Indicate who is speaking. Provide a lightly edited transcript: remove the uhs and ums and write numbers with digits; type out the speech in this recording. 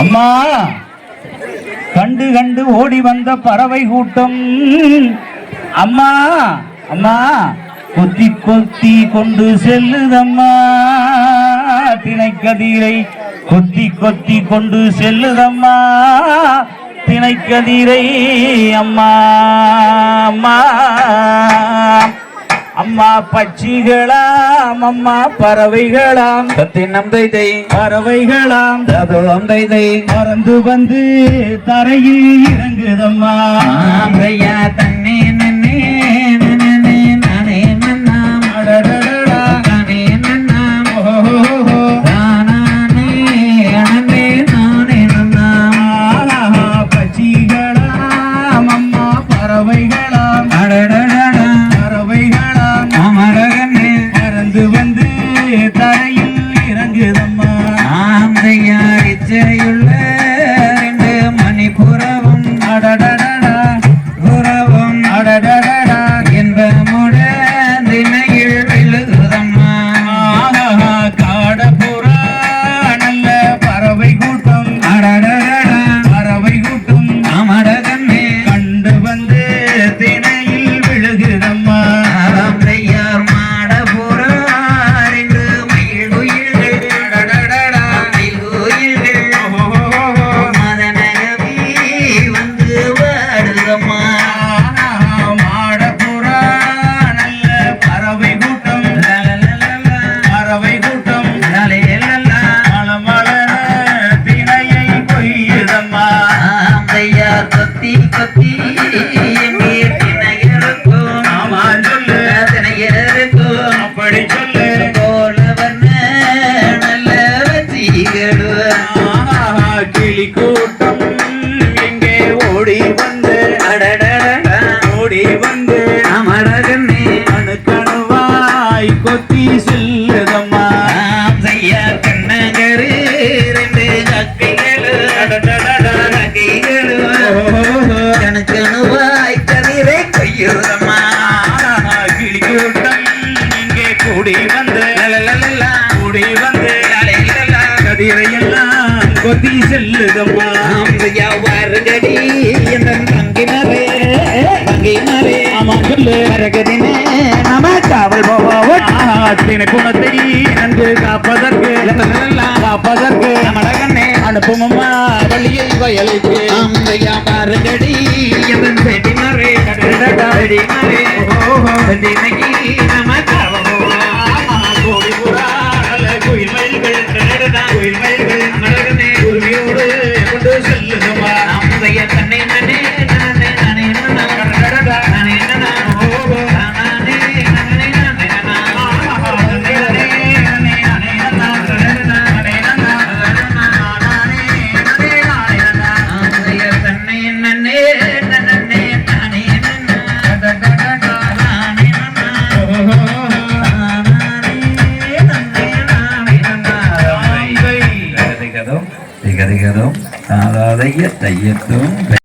Speaker 1: அம்மா கண்டு கண்டு ஓடி வந்த பறவை கூட்டம் அம்மா அம்மா கொத்தி கொத்தி கொண்டு செல்லுதம்மா திணைக்கதிரை கொத்தி கொத்தி கொண்டு செல்லுதம்மா திணைக்கதிரை அம்மா அம்மா அம்மா பட்சிகளாம் அம்மா பறவைகளாம்
Speaker 2: சத்தினம் தைதை
Speaker 1: பறவைகளாம்
Speaker 2: ததுவம் தைதை
Speaker 1: பறந்து வந்து தரையில் இறங்குதம்மா
Speaker 2: ஐயா தன்னே நன்னே நன்னே நானே நன்னாம்
Speaker 1: அடடடடா
Speaker 2: தானே நன்னாம்
Speaker 1: ஓஹோ
Speaker 2: தானானே அனே நானே நன்னாம்
Speaker 1: பட்சிகளாம் அம்மா பறவைகளாம்
Speaker 2: அடடடடா
Speaker 1: பறவைகளாம்
Speaker 2: அமரகனே
Speaker 1: பறந்து வந்து தரையில் இறங்குதம்மா
Speaker 2: ஆந்தையா இச்சையுள்ள ரெண்டு மணிபுரவும்
Speaker 1: அடடடடா
Speaker 2: புறவும்
Speaker 1: அடடடடா
Speaker 2: என்பமுட தினையில் விழுகுதம்மா
Speaker 1: காடப்புறா நல்ல பறவை கூட்டம்
Speaker 2: அடடடடா
Speaker 1: பறவை கூட்டம்
Speaker 2: அமரகனே
Speaker 1: கண்டு வந்து திணையில் விழுகுதம்மா
Speaker 2: ஆந்தையார் மாடபுர ரெண்டு மயில் குயில்கள்
Speaker 1: அடடடடா
Speaker 2: மயில் குயில்கள் மதனகவி வந்து வாடுதம்மா
Speaker 1: மாடப்புறா நல்ல பறவை கூட்டம் பறவை கூட்டம் மலமலன திணையை கொய்யுதம்மா
Speaker 2: ஆந்தையார் கொத்தி கொத்தி எங்கே தினையருக்கும்
Speaker 1: ஆமா சொல்லு
Speaker 2: தினையருக்கும்
Speaker 1: அப்படி சொல்லு
Speaker 2: போலவன நல்ல வச்சிகளும்
Speaker 1: கிளி கூட்டம் எங்கே ஓடி வந்து
Speaker 2: அடடடடா
Speaker 1: ஓடி வந்து
Speaker 2: அமரகனே
Speaker 1: அணுக்கணுவாய் கொத்தி செல்லுதம்மா
Speaker 2: ஆந்தையார் கண்ணகரு ரெண்டு கக்கைகளும்
Speaker 1: அடடடடா.
Speaker 2: கக்கைகளும் கணக்கணுவாய் கதிரை கொய்யுதம்மா
Speaker 1: கிளி கூட்டம் இங்கே கூடி வந்து
Speaker 2: லலலலலா.
Speaker 1: கூடி வந்து
Speaker 2: லலலலலா.
Speaker 1: கதிரையெல்லாம் கொத்தி செல்லுதம்மா
Speaker 2: ஆந்தையா வருகடி என் தங்கினரே தங்கினரே
Speaker 1: ஆமா சொல்லு
Speaker 2: வருகதினே நம காவல் போவோம்
Speaker 1: தினை குணத்தை நன்கு காப்பதற்கு காப்பதற்கு
Speaker 2: அமரகனே
Speaker 1: அனுப்புமம்மா வழியை வயலுக்கு
Speaker 2: ஆந்தையா வருகடி என் செடினரே செடினரே செடினகி நம காவல்
Speaker 1: கோடி புறா கோயில் மயில்கள் கோயில் மயில்கள்
Speaker 2: அமரகனே
Speaker 1: உரிமையோடு கொண்டு செல்லுதம்மா
Speaker 2: ஆந்தையா தன்னை நனே நனே நனே நனே நனே தையத்தும்